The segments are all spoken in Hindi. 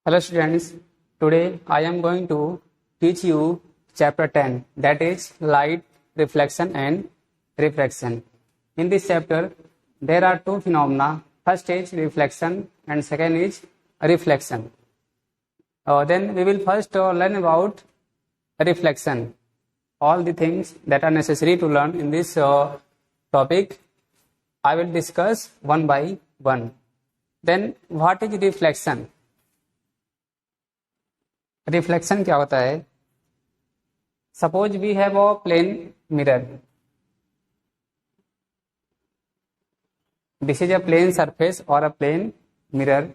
Hello students, today I am going to teach you chapter 10, that is light, reflection and refraction. In this chapter there are two phenomena, first is reflection and second is reflection. Then we will first learn about reflection, all the things that are necessary to learn in this topic I will discuss one by one. Then what is reflection? Reflection क्या होता है? Suppose we have a plane mirror, this is a plane surface और a plane mirror.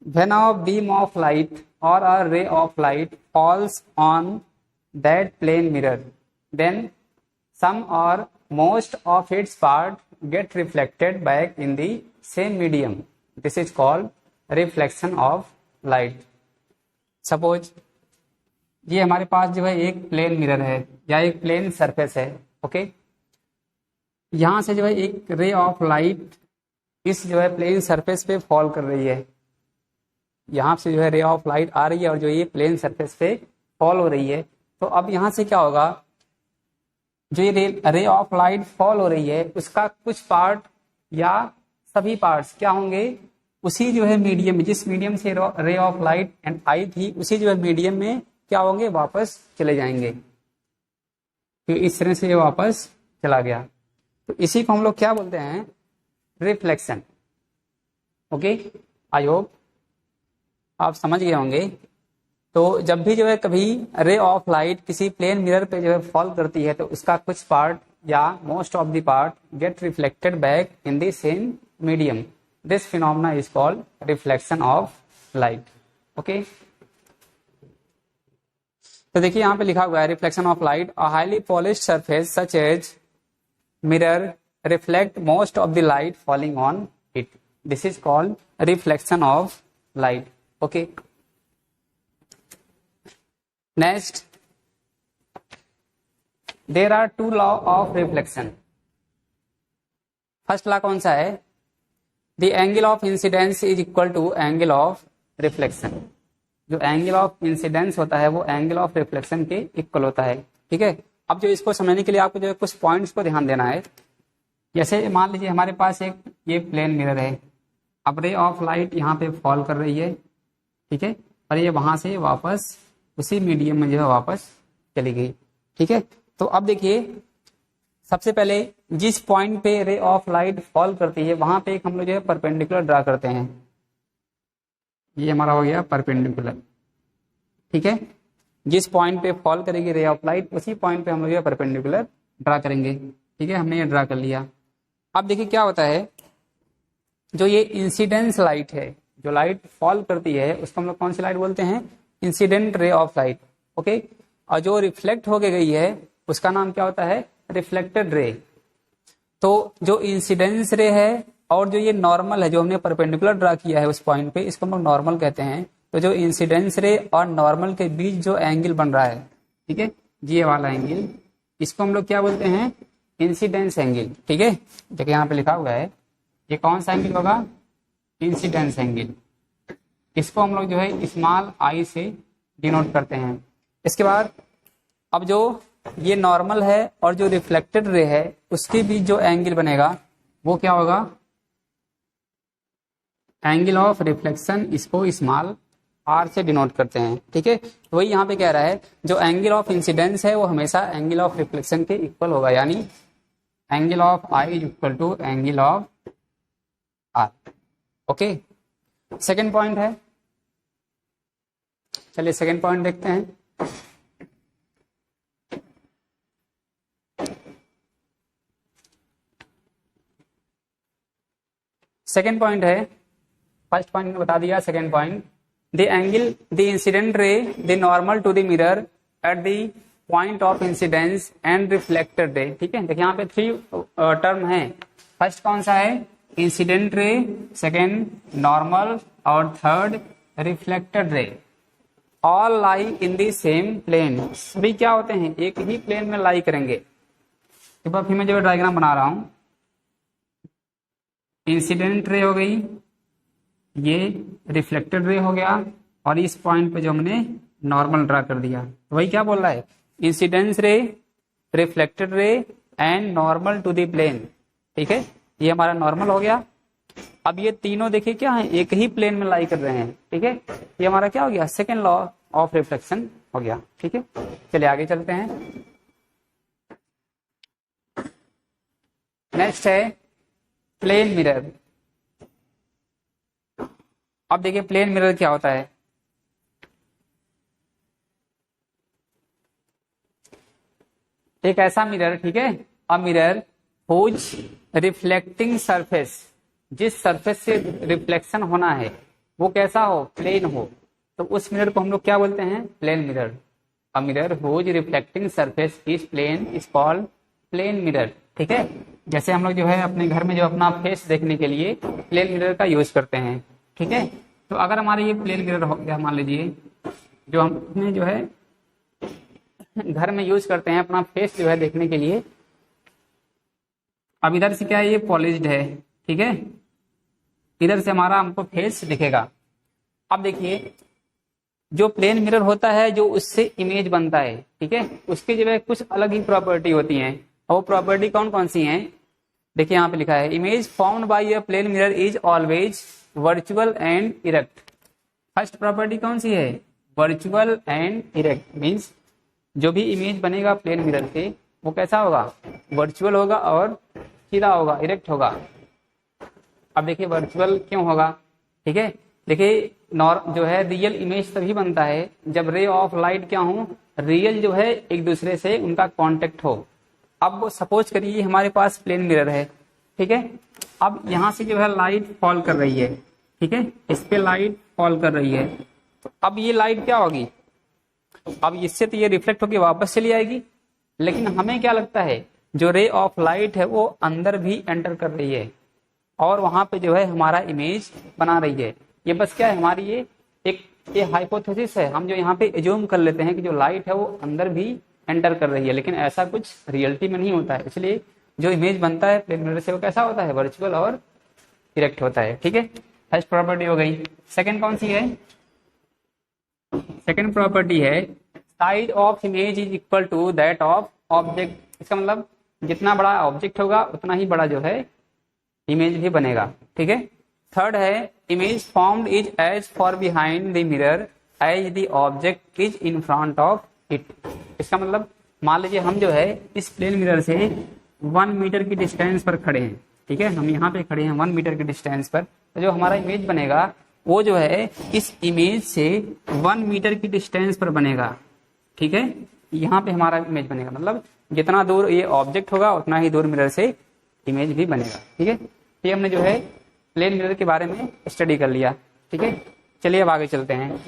When a beam of light और a ray of light falls on that plane mirror, then some or most of its part get reflected back in the same medium. This is called reflection of light. Suppose ये हमारे पास जो है एक प्लेन मिरर है या एक प्लेन सरफेस है. ओके, यहां से जो है एक रे ऑफ लाइट इस जो है प्लेन सरफेस पे फॉल कर रही है. यहां से जो है रे ऑफ लाइट आ रही है और जो ये प्लेन सरफेस पे फॉल हो रही है. तो अब यहां से क्या होगा, जो ये रे ऑफ लाइट फॉल हो रही है उसका कुछ पार्ट या सभी पार्ट्स क्या होंगे, उसी जो है मीडियम में, जिस मीडियम से रे ऑफ लाइट एंड आई थी उसी जो है मीडियम में क्या होंगे, वापस चले जाएंगे. तो इस तरह से ये वापस चला गया. तो इसी को हम लोग क्या बोलते हैं, रिफ्लेक्शन. ओके, आई होप आप समझ गए होंगे. तो जब भी जो है कभी रे ऑफ लाइट किसी प्लेन मिरर पे जो है फॉल करती है तो उसका कुछ पार्ट या most of the part get reflected back in the same medium. This phenomena is called reflection of light. Okay, तो देखिए यहां पे लिखा हुआ है reflection of light, a highly polished surface such as mirror reflect most of the light falling on it. This is called reflection of light. Okay, next, there are two law of reflection. First law कौन सा है, the angle of incidence is equal to angle of reflection. जो एंगल ऑफ इंसिडेंस होता है वो एंगल ऑफ रिफ्लेक्शन के इक्वल होता है. ठीक है, अब जो इसको समझने के लिए आपको जो है कुछ पॉइंट्स को ध्यान देना है. जैसे मान लीजिए हमारे पास एक ये प्लेन मिरर है, अब रे ऑफ लाइट यहाँ पे फॉल कर रही है. ठीक है, और ये वहां से वापस उसी मीडियम में जो है वापस चली गई. ठीक है, तो अब देखिए सबसे पहले जिस पॉइंट पे रे ऑफ लाइट फॉल करती है वहां पे एक हम लोग जो है परपेंडिकुलर ड्रा करते हैं. ये हमारा हो गया परपेंडिकुलर. ठीक है, जिस पॉइंट पे फॉल करेगी रे ऑफ लाइट उसी पॉइंट पे हम लोग जो है परपेंडिकुलर ड्रा करेंगे. ठीक है, हमने ये ड्रा कर लिया. अब देखिए क्या होता है, जो ये इंसिडेंस लाइट है, जो लाइट फॉल करती है उसको हम लोग कौन सी लाइट बोलते हैं, incident ray of light. Okay, और जो रिफ्लेक्ट होके गई है उसका नाम क्या होता है, रिफ्लेक्टेड रे. तो जो इंसिडेंस रे है और जो ये नॉर्मल है जो हमने परपेंडिकुलर ड्रा किया है उस पॉइंट पे, इसको हम लोग नॉर्मल कहते हैं. तो जो इंसिडेंस रे और नॉर्मल के बीच जो एंगल बन रहा है, ठीक है, ये वाला एंगल, इसको हम लोग क्या बोलते हैं, इंसिडेंस एंगल. ठीक है, देखिए यहाँ पे लिखा हुआ है ये कौन सा एंगल होगा, इंसिडेंस एंगल. इसको हम लोग जो है स्मॉल आई से डिनोट करते हैं. इसके बाद अब जो ये नॉर्मल है और जो रिफ्लेक्टेड रे है उसके बीच जो एंगल बनेगा वो क्या होगा, एंगल ऑफ रिफ्लेक्शन. इसको स्मॉल आर से डिनोट करते हैं. ठीक है, तो वही यहाँ पे कह रहा है जो एंगल ऑफ इंसिडेंस है वो हमेशा एंगल ऑफ रिफ्लेक्शन के इक्वल होगा, यानी angle of I is equal to angle of R. Okay, second point है, चलिए सेकेंड पॉइंट देखते हैं. सेकेंड पॉइंट है, फर्स्ट पॉइंट बता दिया, second point, the angle the incident ray the normal to the mirror at the point of incidence and reflected ray. ठीक है, देखिए यहाँ पे थ्री टर्म है. फर्स्ट कौन सा है, इंसिडेंट रे, सेकेंड नॉर्मल और third reflected ray. All lie in the same plane. सभी क्या होते हैं, एक ही प्लेन में लाई करेंगे. एक बार फिर मैं जो डायग्राम बना रहा हूं, इंसिडेंट रे हो गई, ये रिफ्लेक्टेड रे हो गया, और इस पॉइंट पे जो हमने नॉर्मल ड्रा कर दिया, तो वही क्या बोल रहा है, incidence ray, reflected ray and normal to the plane. ठीक है, ये हमारा नॉर्मल हो गया। अब ये तीनों देखिए क्या है, एक ही प्लेन में लाई कर रहे हैं। ठीक है, ये हमारा क्या हो गया, सेकेंड लॉ ऑफ रिफ्लेक्शन हो गया। ठीक है, चलिए आगे चलते हैं। नेक्स्ट है प्लेन मिरर। अब देखिए प्लेन मिरर क्या होता है। एक ऐसा मिरर, ठीक है, a mirror whose reflecting surface, जिस सरफेस से रिफ्लेक्शन होना है वो कैसा हो, प्लेन हो, तो उस मिरर को हम लोग क्या बोलते हैं, plane mirror. A mirror whose reflecting surface is plane is called plane mirror. ठीक है, जैसे हम लोग जो है अपने घर में जो अपना फेस देखने के लिए प्लेन मिरर का यूज करते हैं। ठीक है, तो अगर हमारे ये प्लेन मिरर हो गया, मान लीजिए जो हम जो है घर में यूज करते हैं अपना फेस जो है देखने के लिए। अब इधर से क्या है, ये पॉलिश्ड है। ठीक है, इधर से हमारा हमको फेस दिखेगा। अब देखिए जो प्लेन मिरर होता है, जो उससे इमेज बनता है, ठीक है, उसकी जो है कुछ अलग ही प्रॉपर्टी होती है। और वो प्रॉपर्टी कौन कौन सी हैं, देखिए यहाँ पे लिखा है, image formed by a plane mirror is always virtual and erect. First property कौन सी है, वर्चुअल एंड इरेक्ट। मीन्स जो भी इमेज बनेगा प्लेन मिरर से वो कैसा होगा, वर्चुअल होगा और सीधा होगा, इरेक्ट होगा। अब देखिए वर्चुअल क्यों होगा, ठीक है, देखिए जो है रियल इमेज तभी बनता है जब रे ऑफ लाइट क्या हो, रियल जो है एक दूसरे से उनका कांटेक्ट हो। अब वो सपोज करिए हमारे पास प्लेन मिरर है, ठीक है, अब यहाँ से जो है लाइट फॉल कर रही है, ठीक है, इस पे लाइट फॉल कर रही है, तो अब ये लाइट क्या होगी, अब इससे तो ये रिफ्लेक्ट होकर वापस चली आएगी, लेकिन हमें क्या लगता है जो रे ऑफ लाइट है वो अंदर भी एंटर कर रही है और वहां पे जो है हमारा इमेज बना रही है। ये बस क्या है, हमारी ये हाइपोथेसिस है, हम जो यहाँ पे एज्यूम कर लेते हैं कि जो लाइट है वो अंदर भी एंटर कर रही है, लेकिन ऐसा कुछ रियलिटी में नहीं होता है। इसलिए जो इमेज बनता है प्लेन मिरर से वो कैसा होता है, वर्चुअल और डायरेक्ट होता है। ठीक है, फर्स्ट प्रॉपर्टी हो गई। सेकंड कौन सी है, सेकंड प्रॉपर्टी है size of image is equal to that of object. इसका मतलब जितना बड़ा ऑब्जेक्ट होगा उतना ही बड़ा जो है इमेज भी बनेगा। ठीक है, थर्ड है image formed is as far behind the mirror as the object is in front of it. इसका मतलब मान लीजिए हम जो है इस प्लेन मिरर से 1 मीटर की डिस्टेंस पर खड़े हैं, ठीक है, हम यहाँ पे खड़े हैं 1 मीटर की डिस्टेंस पर, तो जो हमारा इमेज बनेगा वो जो है इस इमेज से 1 मीटर की डिस्टेंस पर बनेगा। ठीक है, यहाँ पे हमारा इमेज बनेगा, मतलब जितना दूर ये ऑब्जेक्ट होगा उतना ही दूर मिरर से इमेज भी बनेगा। ठीक है, ये हमने जो है प्लेन मिरर के बारे में स्टडी कर लिया। ठीक है, चलिए अब आगे चलते हैं।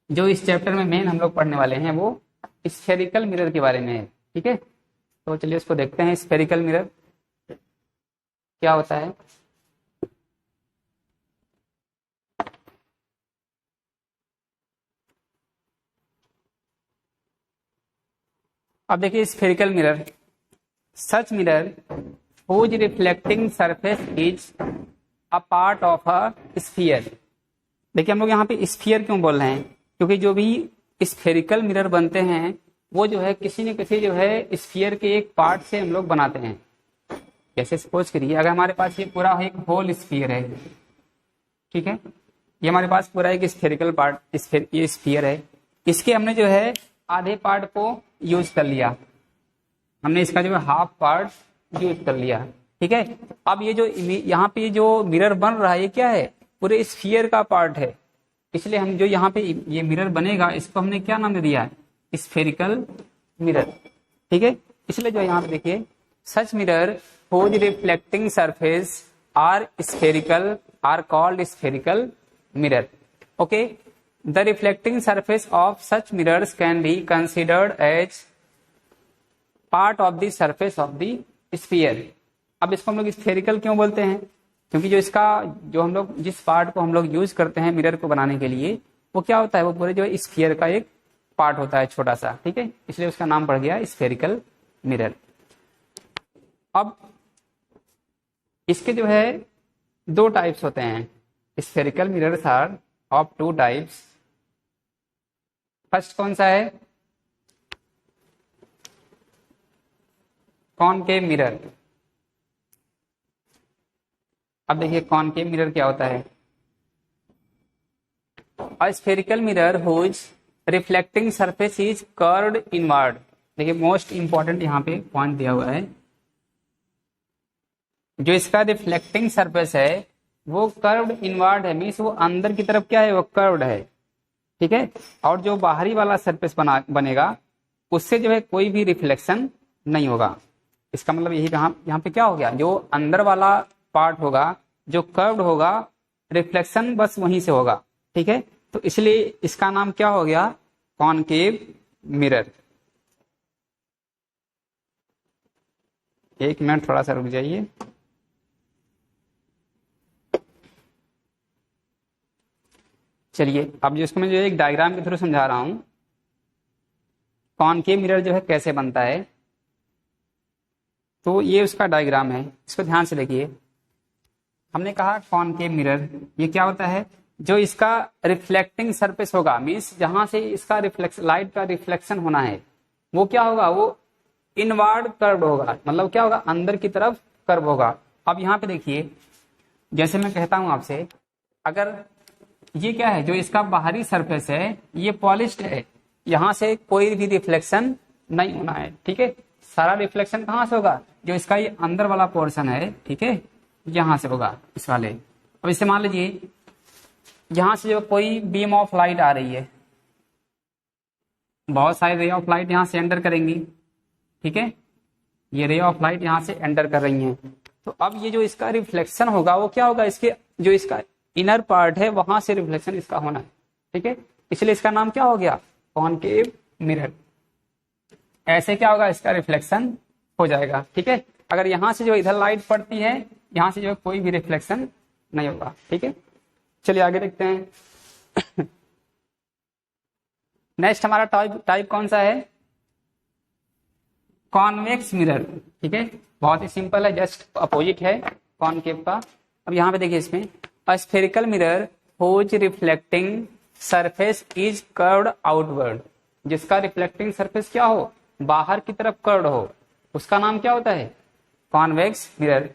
जो इस चैप्टर में मेन हम लोग पढ़ने वाले हैं वो स्फेरिकल मिरर के बारे में है। ठीक है, तो चलिए उसको देखते हैं, स्फेरिकल मिरर क्या होता है। अब देखिए spherical mirror, such mirror whose reflecting surface is a part of a sphere। देखिए हम लोग यहाँ पे स्फीयर क्यों बोल रहे हैं, क्योंकि जो भी स्फेरिकल मिरर बनते हैं वो जो है किसी न किसी जो है स्फीयर के एक पार्ट से हम लोग बनाते हैं। जैसे सपोज करिए अगर हमारे पास ये पूरा एक होल स्फीयर है, ठीक है, ये हमारे पास पूरा एक स्फेरिकल पार्ट ये स्फीयर है, इसके हमने जो है आधे पार्ट को यूज कर लिया, हमने इसका जो है हाफ पार्ट यूज कर लिया। ठीक है, अब ये जो यहाँ पे जो मिरर बन रहा है ये क्या है, पूरे स्फीयर का पार्ट है, इसलिए हम जो यहाँ पे ये मिरर बनेगा इसको हमने क्या नाम दे दिया है, स्फेरिकल मिरर। ठीक है, इसलिए जो यहाँ पे देखिए such mirror whose reflecting surface are spherical are called spherical mirror. Okay, the reflecting surface of such mirrors can be considered as part of the surface of the sphere. अब इसको हम लोग स्फेरिकल क्यों बोलते हैं, क्योंकि जो इसका जो हम लोग जिस पार्ट को हम लोग यूज करते हैं मिरर को बनाने के लिए वो क्या होता है, वो पूरे जो है स्फीयर का एक पार्ट होता है छोटा सा। ठीक है, इसलिए उसका नाम पड़ गया स्फेरिकल मिरर। अब इसके जो है 2 टाइप्स होते हैं, spherical mirrors are of two types. First कौन सा है? Concave mirror. अब देखिए कॉनकेव मिरर क्या होता है। A spherical mirror whose reflecting surface is curved inward. देखिए मोस्ट इंपॉर्टेंट यहाँ पे पॉइंट दिया हुआ है, जो इसका रिफ्लेक्टिंग सरफेस है वो कर्व्ड इनवर्ड है, मीन्स वो अंदर की तरफ क्या है, वो कर्व्ड है, ठीक है। और जो बाहरी वाला सरफेस बनेगा उससे जो है कोई भी रिफ्लेक्शन नहीं होगा। इसका मतलब यही यहाँ पे क्या हो गया, जो अंदर वाला पार्ट होगा जो कर्व्ड होगा, रिफ्लेक्शन बस वहीं से होगा, ठीक है। तो इसलिए इसका नाम क्या हो गया, कॉनकेव मिरर। एक मिनट थोड़ा सा रुक जाइए। चलिए अब जिसको मैं जो एक डायग्राम के थ्रू समझा रहा हूं, कॉनकेव मिरर जो है कैसे बनता है। तो ये उसका डायग्राम है, इसको ध्यान से देखिए। हमने कहा कॉनकेव मिरर ये क्या होता है, जो इसका रिफ्लेक्टिंग सरफेस होगा, मीन्स जहां से इसका लाइट का रिफ्लेक्शन होना है वो क्या होगा, वो इनवर्ड कर्व होगा, मतलब क्या होगा, अंदर की तरफ कर्व होगा। अब यहाँ पे देखिए, जैसे मैं कहता हूं आपसे, अगर ये क्या है, जो इसका बाहरी सरफेस है ये पॉलिश्ड है, यहां से कोई भी रिफ्लेक्शन नहीं होना है, ठीक है। सारा रिफ्लेक्शन कहां से होगा, जो इसका ये अंदर वाला पोर्शन है, ठीक है, यहां से होगा इस वाले। अब इसे मान लीजिए यहां से जो कोई बीम ऑफ लाइट आ रही है, बहुत सारी रे ऑफ लाइट यहां से एंटर करेंगी, ठीक है, ये रे ऑफ लाइट यहां से एंटर कर रही हैं। तो अब ये जो इसका रिफ्लेक्शन होगा वो क्या होगा, इसके जो इसका इनर पार्ट है वहां से रिफ्लेक्शन इसका होना है, ठीक है। इसलिए इसका नाम क्या हो गया, कॉनकेव मिरर। ऐसे क्या होगा, इसका रिफ्लेक्शन हो जाएगा, ठीक है। अगर यहां से जो इधर लाइट पड़ती है, यहां से जो कोई भी रिफ्लेक्शन नहीं होगा, ठीक है। चलिए आगे देखते हैं। नेक्स्ट हमारा टाइप कौन सा है, कॉन्वेक्स मिरर, ठीक है। बहुत ही सिंपल है, जस्ट अपोजिट है कॉनकेव का। अब यहाँ पे देखिए, इसमें a spherical mirror whose reflecting surface is curved outward. जिसका रिफ्लेक्टिंग सरफेस क्या हो, बाहर की तरफ कर्व्ड हो, उसका नाम क्या होता है, कॉन्वेक्स मिरर।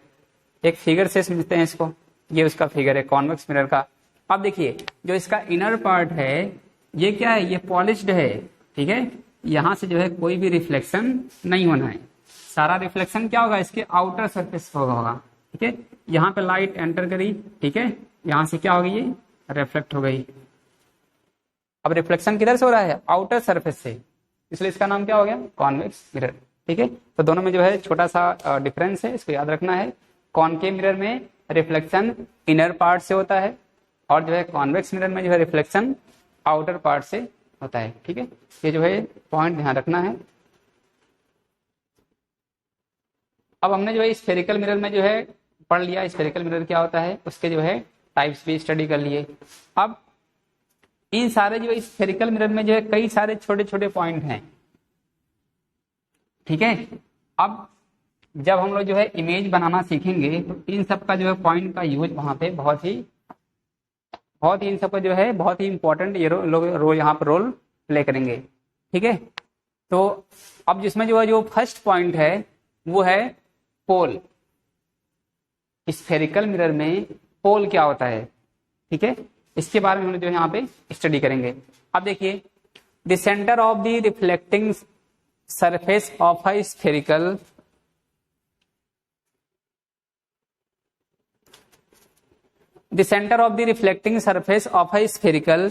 एक फिगर से समझते हैं इसको, ये उसका फिगर है कॉन्वेक्स मिरर का। अब देखिए जो इसका इनर पार्ट है ये क्या है, ये पॉलिश्ड है, ठीक है। यहां से जो है कोई भी रिफ्लेक्शन नहीं होना है, सारा रिफ्लेक्शन क्या होगा, इसके आउटर सरफेस होगा, ठीक है। यहाँ पे लाइट एंटर करी, ठीक है, यहां से क्या हो गई, ये रिफ्लेक्ट हो गई। अब रिफ्लेक्शन किधर से हो रहा है, आउटर सरफेस से, इसलिए इसका नाम क्या हो गया, कॉन्वेक्स मिरर, ठीक है। तो दोनों में जो है छोटा सा डिफरेंस है, इसको याद रखना है। कॉनकेव मिरर में रिफ्लेक्शन इनर पार्ट से होता है, और जो है कॉन्वेक्स मिरर में जो है रिफ्लेक्शन आउटर पार्ट से होता है, ठीक है। ये जो है पॉइंट ध्यान रखना है। अब हमने जो है स्फेरिकल मिरर में जो है पढ़ लिया स्फेरिकल मिरर क्या होता है, उसके जो है टाइप्स भी स्टडी कर लिए। अब इन सारे जो स्फेरिकल मिरर में जो है कई सारे छोटे छोटे पॉइंट हैं, ठीक है। अब जब हम लोग जो है इमेज बनाना सीखेंगे तो इन सब का जो है पॉइंट का यूज वहां पे बहुत ही इन सब का जो है बहुत ही इंपॉर्टेंट ये रोल यहाँ पर रोल प्ले करेंगे, ठीक है। तो अब जिसमें जो है जो फर्स्ट पॉइंट है वो है पोल। स्फेरिकल मिरर में पोल क्या होता है, ठीक है, इसके बारे में हम जो है यहाँ पे स्टडी करेंगे। अब देखिए, the centre of the reflecting surface of a spherical The center of the reflecting surface of a spherical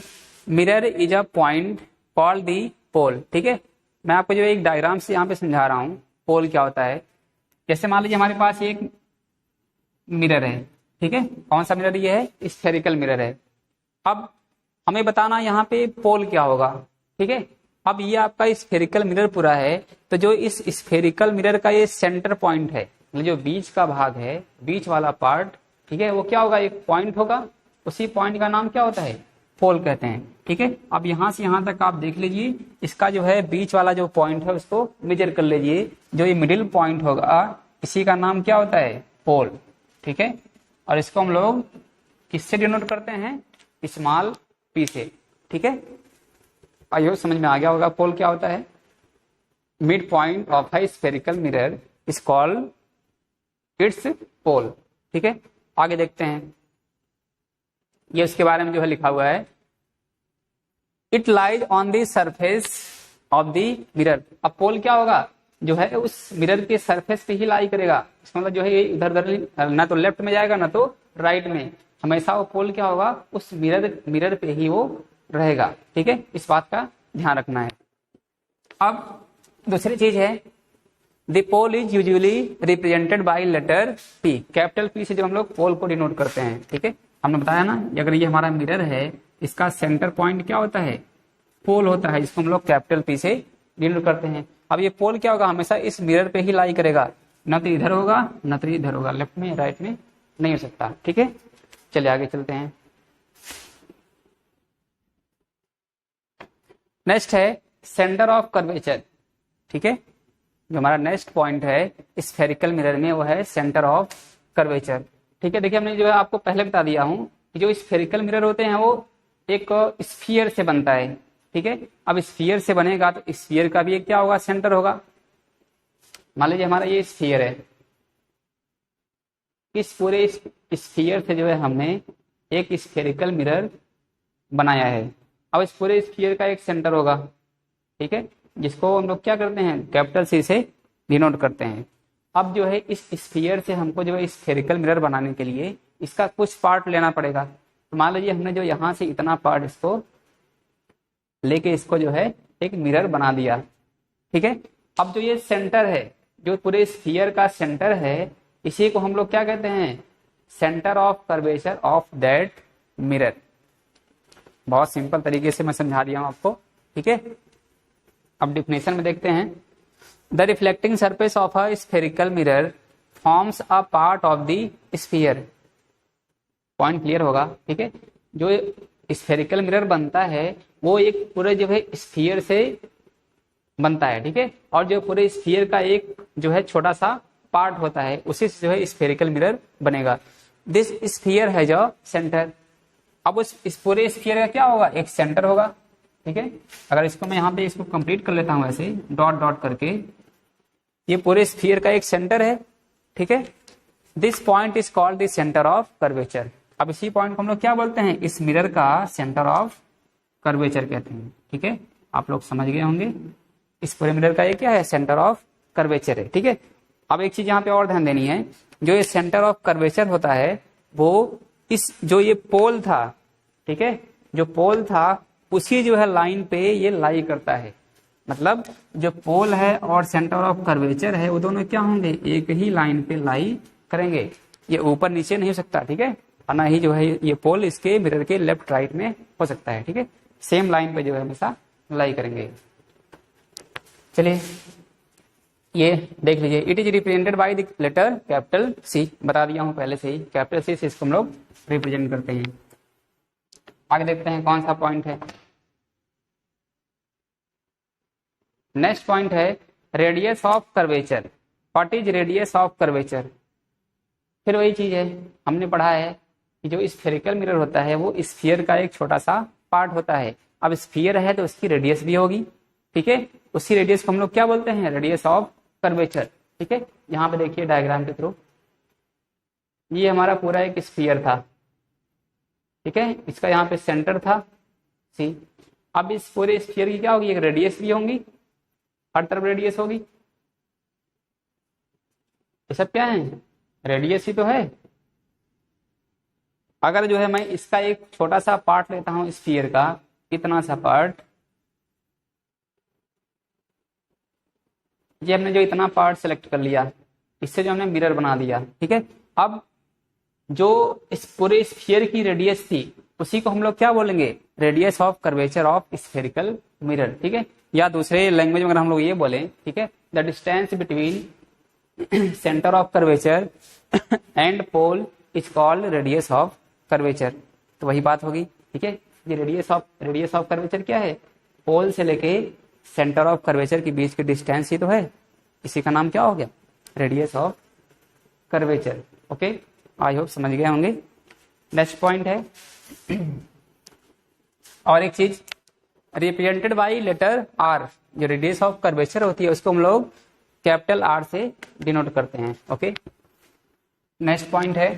mirror is a point called the pole, ठीक है। मैं आपको जो एक डायग्राम से यहाँ पे समझा रहा हूँ पोल क्या होता है। जैसे मान लीजिए हमारे पास एक मिरर है, ठीक है, कौन सा मिरर ये है, स्फेरिकल मिरर है। अब हमें बताना यहाँ पे पोल क्या होगा, ठीक है। अब ये आपका स्फेरिकल मिरर पूरा है, तो जो इस स्फेरिकल मिरर का ये सेंटर पॉइंट है, मतलब जो बीच का भाग है, बीच वाला पार्ट, ठीक है, वो क्या होगा, एक पॉइंट होगा, उसी पॉइंट का नाम क्या होता है, पोल कहते हैं, ठीक है। अब यहां से यहां तक आप देख लीजिए, इसका जो है बीच वाला जो पॉइंट है उसको मेजर कर लीजिए, जो ये मिडिल पॉइंट होगा इसी का नाम क्या होता है, पोल, ठीक है। और इसको हम लोग किससे डिनोट करते हैं, स्मॉल पी से, ठीक है। आई होप समझ में आ गया होगा। पोल क्या होता है? Mid point of a spherical mirror is called its pole, ठीक है। आगे देखते हैं, ये उसके बारे में जो है लिखा हुआ है, it lies on the surface of the mirror. अब पोल क्या होगा? जो है उस मिरर के सरफेस पे ही लाई करेगा। इसका मतलब जो है ये इधर उधर ना तो लेफ्ट में जाएगा ना तो राइट में, हमेशा वो पोल क्या होगा? उस मिरर पे ही वो रहेगा, ठीक है। इस बात का ध्यान रखना है। अब दूसरी चीज है, the pole is usually represented by letter P. Capital P से जो हम लोग पोल को डिनोट करते हैं, ठीक है। हमने बताया ना, अगर ये हमारा मिरर है, इसका सेंटर पॉइंट क्या होता है? पोल होता है, जिसको हम लोग कैपिटल पी से डिनोट करते हैं। अब ये पोल क्या होगा? हमेशा इस मिरर पे ही लाई करेगा, न तो इधर होगा न तो इधर होगा, लेफ्ट में राइट में नहीं हो सकता, ठीक है। चलिए आगे चलते हैं। नेक्स्ट है सेंटर ऑफ कर्वेचर, ठीक है। जो हमारा नेक्स्ट पॉइंट है स्फेरिकल मिरर में, वो है सेंटर ऑफ कर्वेचर, ठीक है। देखिए हमने जो है आपको पहले बता दिया हूं कि जो स्फेरिकल मिरर होते हैं वो एक स्फीयर से बनता है, ठीक है। अब स्फीयर से बनेगा तो स्फीयर का भी एक क्या होगा? सेंटर होगा। मान लीजिए हमारा ये स्फीयर है, इस पूरे स्फीयर से जो है हमने एक स्फेरिकल मिरर बनाया है। अब इस पूरे स्फीयर का एक सेंटर होगा, ठीक है, जिसको हम लोग क्या करते हैं? कैपिटल सी से डिनोट करते हैं। अब जो है इस स्फीयर से हमको जो है स्फेरिकल मिरर बनाने के लिए इसका कुछ पार्ट लेना पड़ेगा। तो मान लीजिए हमने जो यहाँ से इतना पार्ट इसको लेके इसको जो है एक मिरर बना दिया, ठीक है। अब जो ये सेंटर है, जो पूरे स्फीयर का सेंटर है, इसी को हम लोग क्या कहते हैं? Centre of curvature of that mirror. बहुत सिंपल तरीके से मैं समझा दिया हूं आपको, ठीक है। अब डिफिनेशन में देखते हैं, the reflecting surface of a spherical mirror forms a part of the sphere. Point clear होगा, ठीक है। जो स्फेरिकल मिरर बनता है वो एक पूरे जो है स्फीयर से बनता है, ठीक है। और जो पूरे स्फीयर का एक जो है छोटा सा पार्ट होता है, उसी से जो है स्फेरिकल मिरर बनेगा। This sphere has a centre. अब इस पूरे स्फीयर का क्या होगा? एक सेंटर होगा, ठीक है। अगर इसको मैं यहाँ पे इसको कंप्लीट कर लेता हूँ ऐसे डॉट डॉट करके, ये पूरे स्फीयर का एक सेंटर है, ठीक है। This point is called the centre of curvature. अब इसी पॉइंट को हम लोग क्या बोलते हैं? इस मिरर का सेंटर ऑफ कर्वेचर कहते हैं, ठीक है। आप लोग समझ गए होंगे, इस पूरे मिरर का ये क्या है? सेंटर ऑफ कर्वेचर है, ठीक है। अब एक चीज यहाँ पे और ध्यान देनी है, जो ये सेंटर ऑफ कर्वेचर होता है वो इस जो ये पोल था, ठीक है, जो पोल था उसी जो है लाइन पे ये लाई करता है। मतलब जो पोल है और सेंटर ऑफ कर्वेचर है वो दोनों क्या होंगे? एक ही लाइन पे लाई करेंगे। ये ऊपर नीचे नहीं हो सकता, ठीक है। और ना ही जो है ये पोल इसके मिरर के लेफ्ट राइट में हो सकता है, ठीक है। सेम लाइन पे जो है हमेशा लाई करेंगे। चलिए ये देख लीजिए, it is represented by the letter capital C. बता दिया हूं पहले से ही, कैपिटल सी से इसको हम लोग रिप्रेजेंट करते हैं। आगे देखते हैं कौन सा पॉइंट है। नेक्स्ट पॉइंट है radius of curvature. What is radius of curvature? फिर वही चीज है, हमने पढ़ा है कि जो स्फेरिकल मिरर होता है वो स्फीयर का एक छोटा सा पार्ट होता है। अब स्फीयर है तो उसकी रेडियस भी होगी, ठीक है। उसी रेडियस को हम लोग क्या बोलते हैं? रेडियस ऑफ कर्वेचर, ठीक है। यहाँ पे देखिए डायग्राम के थ्रू, ये हमारा पूरा एक स्फीयर था, ठीक है। इसका यहाँ पे सेंटर था सी। अब इस पूरे स्फीयर की क्या होगी? एक रेडियस भी होंगी, हर तरफ रेडियस होगी। ये सब क्या है? रेडियस ही तो है। अगर जो है मैं इसका एक छोटा सा पार्ट लेता हूं स्फीयर का, इतना सा पार्ट, ये हमने जो इतना पार्ट सेलेक्ट कर लिया, इससे जो हमने मिरर बना दिया, ठीक है। अब जो इस पूरे स्फीयर की रेडियस थी उसी को हम लोग क्या बोलेंगे? Radius of curvature of spherical mirror, ठीक है। या दूसरे लैंग्वेज में अगर हम लोग ये बोले, ठीक है, the distance between centre of curvature and pole is called radius of curvature. तो वही बात होगी, ठीक है। ये रेडियस ऑफ कर्वेचर क्या है? पोल से लेके सेंटर ऑफ कर्वेचर के बीच की डिस्टेंस ही तो है, इसी का नाम क्या हो गया? Radius of curvature. Okay, I hope समझ गए होंगे। नेक्स्ट पॉइंट है और एक चीज रिप्रेजेंटेड बाई लेटर आर, जो रेडियस ऑफ कर्वेचर होती है उसको हम लोग कैपिटल आर से डिनोट करते हैं। ओके, नेक्स्ट पॉइंट है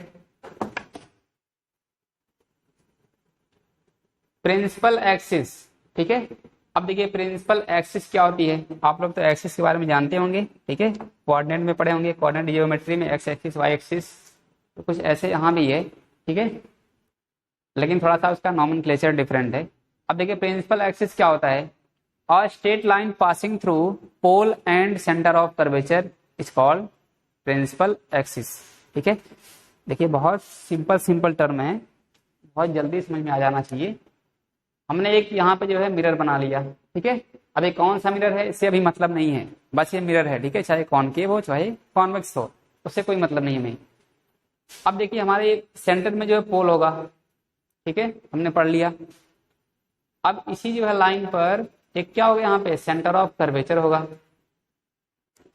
प्रिंसिपल एक्सिस। ठीक है, अब देखिए प्रिंसिपल एक्सिस क्या होती है, आप लोग तो एक्सिस के बारे में जानते होंगे। ठीक है, कोऑर्डिनेट में पढ़े होंगे, कोऑर्डिनेट जियोमेट्री में एक्स एक्सिस वाई एक्सिस, तो कुछ ऐसे यहाँ भी है। ठीक है, लेकिन थोड़ा सा उसका नॉमेनक्लेचर डिफरेंट है। अब देखिए प्रिंसिपल एक्सिस क्या होता है, a straight line passing through pole and centre of curvature is called principal axis. ठीक है, देखिए बहुत सिंपल टर्म है, बहुत जल्दी समझ में आ जाना चाहिए। हमने एक यहाँ पे जो है मिरर बना लिया। ठीक है, अब ये कौन सा मिरर है इससे अभी मतलब नहीं है, बस ये मिरर है। ठीक है, चाहे कॉनकेव हो चाहे कॉन्वेक्स हो, उससे कोई मतलब नहीं है हमें। अब देखिए हमारे सेंटर में जो है पोल होगा। ठीक है, हमने पढ़ लिया। अब इसी जो है लाइन पर एक क्या होगा, यहाँ पे सेंटर ऑफ कर्वेचर होगा।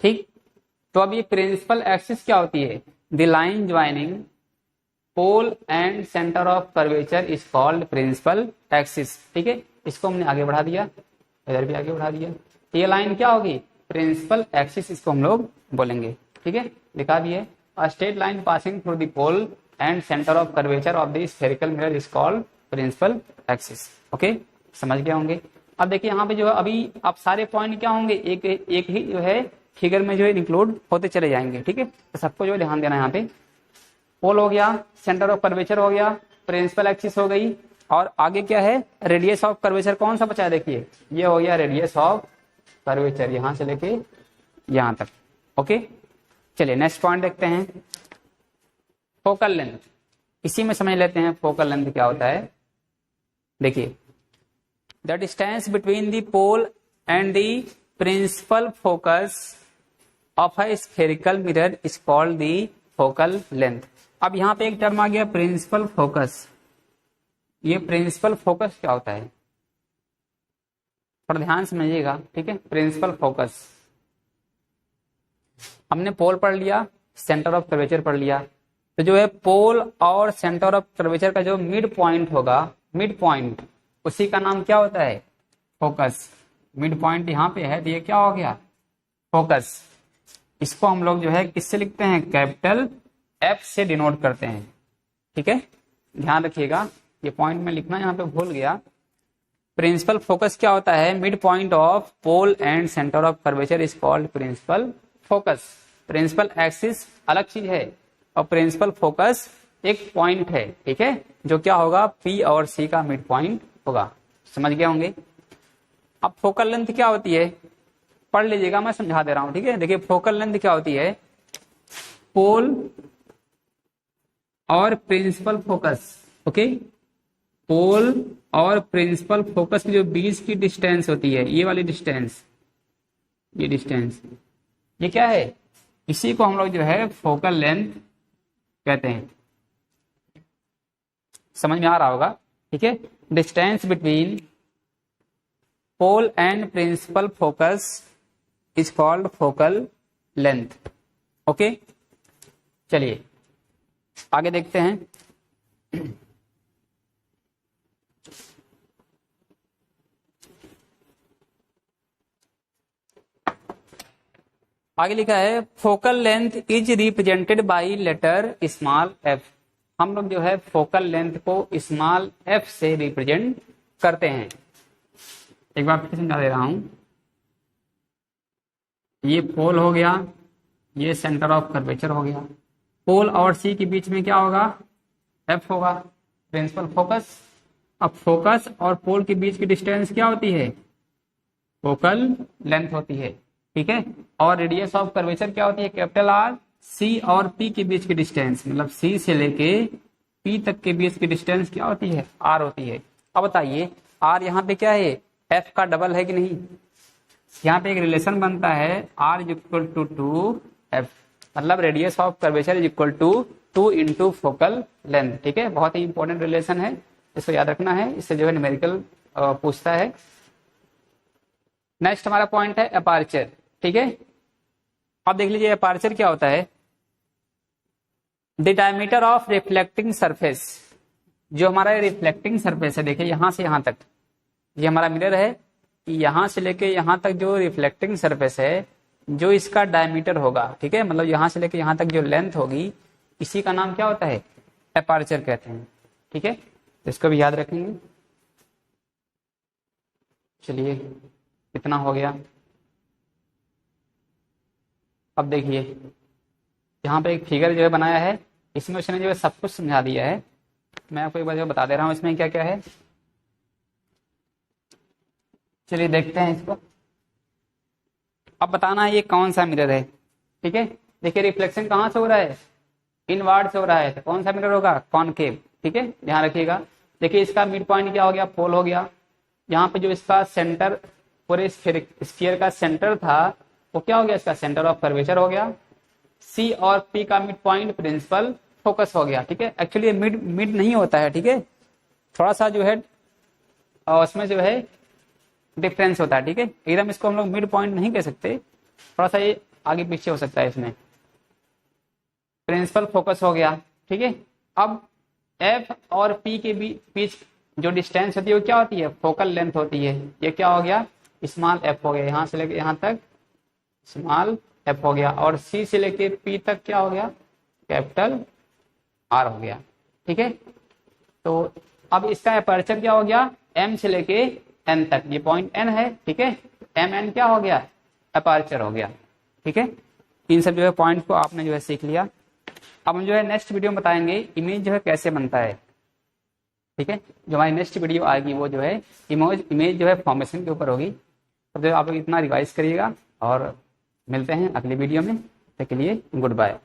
ठीक, तो अब ये प्रिंसिपल एक्सिस क्या होती है, the line joining pole and centre of curvature is called principal axis. ठीक है, इसको हमने आगे बढ़ा दिया, इधर भी आगे बढ़ा दिया, ये लाइन क्या होगी, प्रिंसिपल एक्सिस इसको हम लोग बोलेंगे। ठीक है, लिखा दिए a straight line passing through the pole and centre of curvature of the spherical mirror is called principal axis. Okay, समझ गए होंगे। अब देखिए यहाँ पे जो है अभी आप सारे पॉइंट क्या होंगे, एक ही जो है फिगर में जो है इंक्लूड होते चले जाएंगे। ठीक है, तो सबको जो है ध्यान देना, यहाँ पे पोल हो गया, सेंटर ऑफ कर्वेचर हो गया, प्रिंसिपल एक्सिस हो गई, और आगे क्या है, रेडियस ऑफ कर्वेचर कौन सा बचा है, देखिए ये हो गया रेडियस ऑफ कर्वेचर, यहां से लेके यहां तक। ओके, चलिए नेक्स्ट पॉइंट देखते हैं, फोकल लेंथ। इसी में समझ लेते हैं फोकल लेंथ क्या होता है। देखिए the distance between the pole and the principal focus of a spherical mirror is called the focal length. अब यहां पे एक टर्म आ गया प्रिंसिपल फोकस। ये प्रिंसिपल फोकस क्या होता है, पर ध्यान समझिएगा। ठीक है, प्रिंसिपल फोकस, हमने पोल पढ़ लिया, सेंटर ऑफ कर्वेचर पढ़ लिया, तो जो है पोल और सेंटर ऑफ कर्वेचर का जो मिड पॉइंट होगा, मिड पॉइंट, उसी का नाम क्या होता है, फोकस। मिड पॉइंट यहाँ पे है तो ये क्या हो गया, फोकस। इसको हम लोग जो है किससे लिखते हैं, कैपिटल एफ से डिनोट करते हैं। ठीक है, ध्यान रखिएगा, ये पॉइंट में लिखना यहाँ पे भूल गया। प्रिंसिपल फोकस क्या होता है, mid point of pole and centre of curvature is called principal focus. Principal axis अलग चीज है और प्रिंसिपल फोकस एक पॉइंट है। ठीक है, जो क्या होगा, पी और सी का मिड पॉइंट होगा। समझ गए होंगे। अब फोकल लेंथ क्या होती है, पढ़ लीजिएगा, मैं समझा दे रहा हूं। ठीक है, देखिए फोकल लेंथ क्या होती है, पोल और प्रिंसिपल फोकस। ओके, पोल और प्रिंसिपल फोकस के जो बीच की डिस्टेंस होती है, ये वाली डिस्टेंस, ये डिस्टेंस, ये क्या है, इसी को हम लोग जो है फोकल लेंथ कहते हैं। समझ में आ रहा होगा। ठीक है, distance between pole and principal focus is called focal length. Okay, चलिए आगे देखते हैं। आगे लिखा है focal length is represented by letter small f. हम लोग जो है फोकल लेंथ को स्मॉल एफ से रिप्रेजेंट करते हैं। एक बार फिर समझा दे रहा हूं, ये पोल हो गया, ये सेंटर ऑफ कर्वेचर हो गया, पोल और सी के बीच में क्या होगा, एफ होगा, प्रिंसिपल फोकस। अब फोकस और पोल के बीच की डिस्टेंस क्या होती है, फोकल लेंथ होती है। ठीक है, और रेडियस ऑफ कर्वेचर क्या होती है, कैपिटल आर। सी और पी के बीच की डिस्टेंस, मतलब सी से लेके पी तक के बीच की डिस्टेंस क्या होती है, आर होती है। अब बताइए आर यहाँ पे क्या है, एफ का डबल है कि नहीं। यहाँ पे एक रिलेशन बनता है, are is equal to 2f, मतलब radius of curvature is equal to 2 into focal length. ठीक है, बहुत ही इंपॉर्टेंट रिलेशन है, इसको याद रखना है, इससे जो है न्यूमेरिकल पूछता है। नेक्स्ट हमारा पॉइंट है अपर्चर। ठीक है, अब देख लीजिए अपर्चर क्या होता है, the diameter of reflecting surface. जो हमारा रिफ्लेक्टिंग सरफेस है, देखिए यहां से यहां तक, ये हमारा मिरर है कि यहां से लेके यहां तक जो रिफ्लेक्टिंग सरफेस है, जो इसका डायमीटर होगा, ठीक है, मतलब यहां से लेके यहां तक जो लेंथ होगी, इसी का नाम क्या होता है, एपर्चर कहते हैं। ठीक है, तो इसको भी याद रखेंगे। चलिए कितना हो गया। अब देखिए यहाँ पे एक फिगर जो है बनाया है, इसमें उसने जो है सब कुछ समझा दिया है। मैं आपको एक बार जो बता दे रहा हूँ इसमें क्या क्या है। चलिए देखते हैं इसको। अब बताना है ये कौन सा मिरर है। ठीक है, देखिए रिफ्लेक्शन कहाँ से हो रहा है, इनवर्ड से हो रहा है, तो कौन सा मिरर होगा, कॉनकेव। ठीक है, ध्यान रखिएगा। देखिए इसका मिड पॉइंट क्या हो गया, पोल हो गया। यहाँ पे जो इसका सेंटर, पूरे स्फीयर का सेंटर था, वो क्या हो गया, इसका सेंटर ऑफ कर्वेचर हो गया। सी और पी का मिड पॉइंट प्रिंसिपल फोकस हो गया। ठीक है, एक्चुअली मिड मिड नहीं होता है। ठीक है, थोड़ा सा जो है उसमें जो है डिफरेंस होता है। ठीक है, एकदम इसको हम लोग मिड पॉइंट नहीं कह सकते, थोड़ा सा ये आगे पीछे हो सकता है। इसमें प्रिंसिपल फोकस हो गया। ठीक है, अब एफ और पी के बीच जो डिस्टेंस होती है वो क्या होती है, फोकल लेंथ होती है। ये क्या हो गया, स्मॉल एफ हो गया, यहां से लेके यहां तक स्मॉल एफ हो गया। और सी से लेके पी तक क्या हो गया, कैपिटल आर हो गया। ठीक है, तो अब इसका अपर्चर क्या हो गया, एम से लेके एन तक, ये पॉइंट एन है। ठीक है, एम एन क्या हो गया, अपर्चर हो गया। ठीक है, इन सब जो है पॉइंट को आपने जो है सीख लिया। अब हम जो है नेक्स्ट वीडियो में बताएंगे इमेज जो है कैसे बनता है। ठीक है, जो हमारी नेक्स्ट वीडियो आएगी वो जो है इमेज जो है फॉर्मेशन के ऊपर होगी। तो जो आप लोग इतना रिवाइज करिएगा और मिलते हैं अगली वीडियो में। तब के लिए गुड बाय।